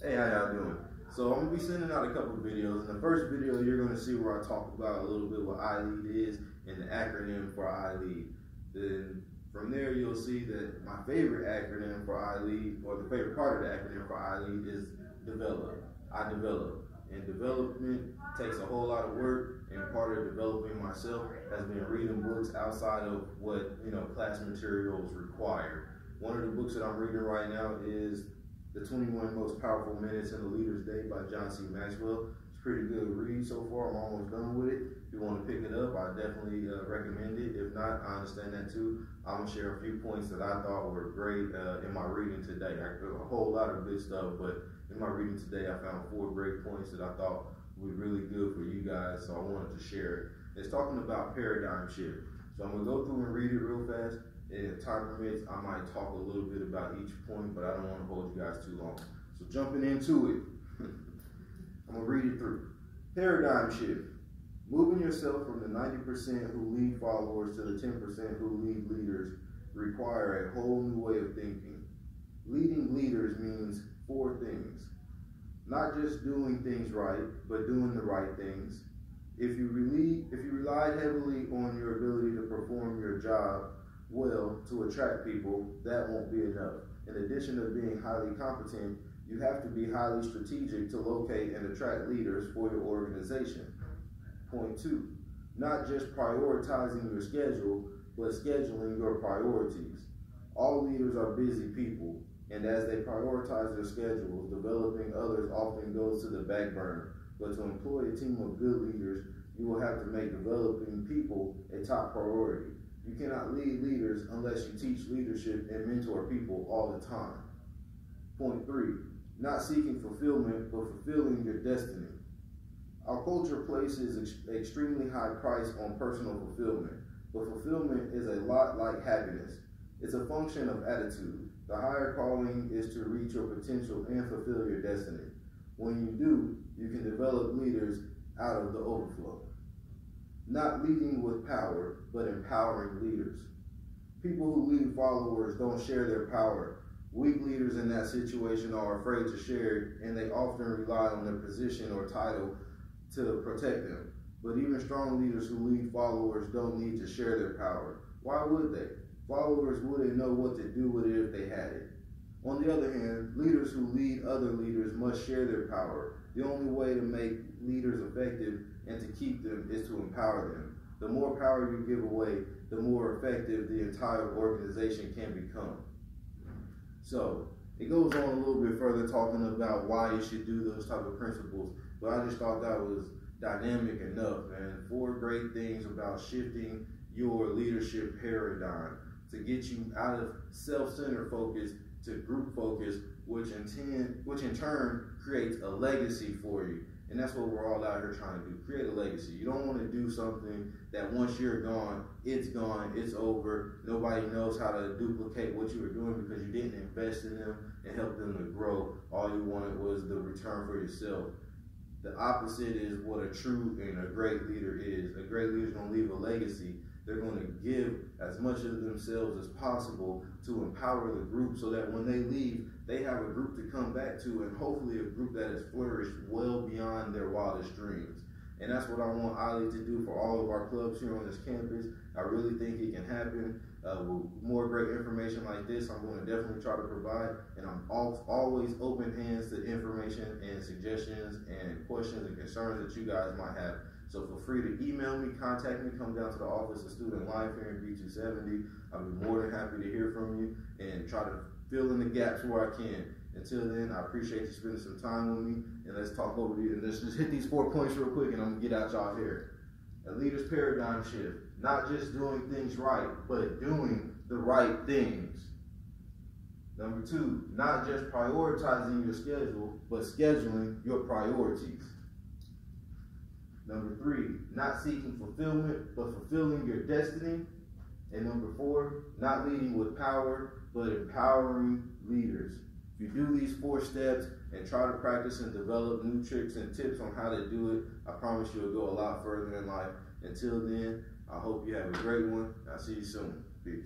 Hey, how y'all doing? So I'm gonna be sending out a couple of videos. In the first video, you're gonna see where I talk about a little bit what iLead is and the acronym for iLead. Then from there, you'll see that my favorite acronym for iLead, or the favorite part of the acronym for iLead, is develop. I develop. And development takes a whole lot of work, and part of developing myself has been reading books outside of what class materials require. One of the books that I'm reading right now is The 21 Most Powerful Minutes in a Leader's Day by Maxwell. It's a pretty good read so far. I'm almost done with it. If you want to pick it up, I definitely recommend it. If not, I understand that too. I'm going to share a few points that I thought were great in my reading today. A whole lot of good stuff, but in my reading today, I found 4 great points that I thought would be really good for you guys, so I wanted to share it. It's talking about paradigm shift. So I'm going to go through and read it real fast. And if time permits, I might talk a little bit about each point, but I don't want to hold you guys too long. So jumping into it, I'm going to read it through. Paradigm shift. Moving yourself from the 90% who lead followers to the 10% who lead leaders require a whole new way of thinking. Leading leaders means 4 things. Not just doing things right, but doing the right things. If you relied heavily on your ability to perform your job well to attract people, that won't be enough. In addition to being highly competent, you have to be highly strategic to locate and attract leaders for your organization. Point 2, not just prioritizing your schedule, but scheduling your priorities. All leaders are busy people, and as they prioritize their schedules, developing others often goes to the back burner. But to employ a team of good leaders, you will have to make developing people a top priority. You cannot lead leaders unless you teach leadership and mentor people all the time. Point 3, not seeking fulfillment, but fulfilling your destiny. Our culture places extremely high price on personal fulfillment, but fulfillment is a lot like happiness. It's a function of attitude. The higher calling is to reach your potential and fulfill your destiny. When you do, you can develop leaders out of the overflow. Not leading with power, but empowering leaders. People who lead followers don't share their power. Weak leaders in that situation are afraid to share it, and they often rely on their position or title to protect them. But even strong leaders who lead followers don't need to share their power. Why would they? Followers wouldn't know what to do with it if they had it. On the other hand, leaders who lead other leaders must share their power. The only way to make leaders effective and to keep them is to empower them. The more power you give away, the more effective the entire organization can become. So it goes on a little bit further talking about why you should do those type of principles, but I just thought that was dynamic enough, man. 4 great things about shifting your leadership paradigm to get you out of self-centered focus to group focus, which in turn creates a legacy for you. And that's what we're all out here trying to do, create a legacy. You don't want to do something that once you're gone, it's over. Nobody knows how to duplicate what you were doing because you didn't invest in them and help them to grow. All you wanted was the return for yourself. The opposite is what a true and a great leader is. A great leader is going to leave a legacy. They're going to give as much of themselves as possible to empower the group so that when they leave, they have a group to come back to, and hopefully a group that has flourished well beyond their wildest dreams. And that's what I want iLead to do for all of our clubs here on this campus. I really think it can happen. With more great information like this, I'm going to definitely try to provide, and I'm always open hands to information and suggestions and questions and concerns that you guys might have. So feel free to email me, contact me, come down to the office of Student Life here in B270. I'll be more than happy to hear from you and try to fill in the gaps where I can. Until then, I appreciate you spending some time with me, and let's talk over these, and let's just hit these 4 points real quick, and I'm gonna get out y'all here. A leader's paradigm shift, not just doing things right, but doing the right things. Number 2, not just prioritizing your schedule, but scheduling your priorities. Number 3, not seeking fulfillment, but fulfilling your destiny. And number 4, not leading with power, but empowering leaders. If you do these 4 steps and try to practice and develop new tricks and tips on how to do it, I promise you'll go a lot further in life. Until then, I hope you have a great one. I'll see you soon. Peace.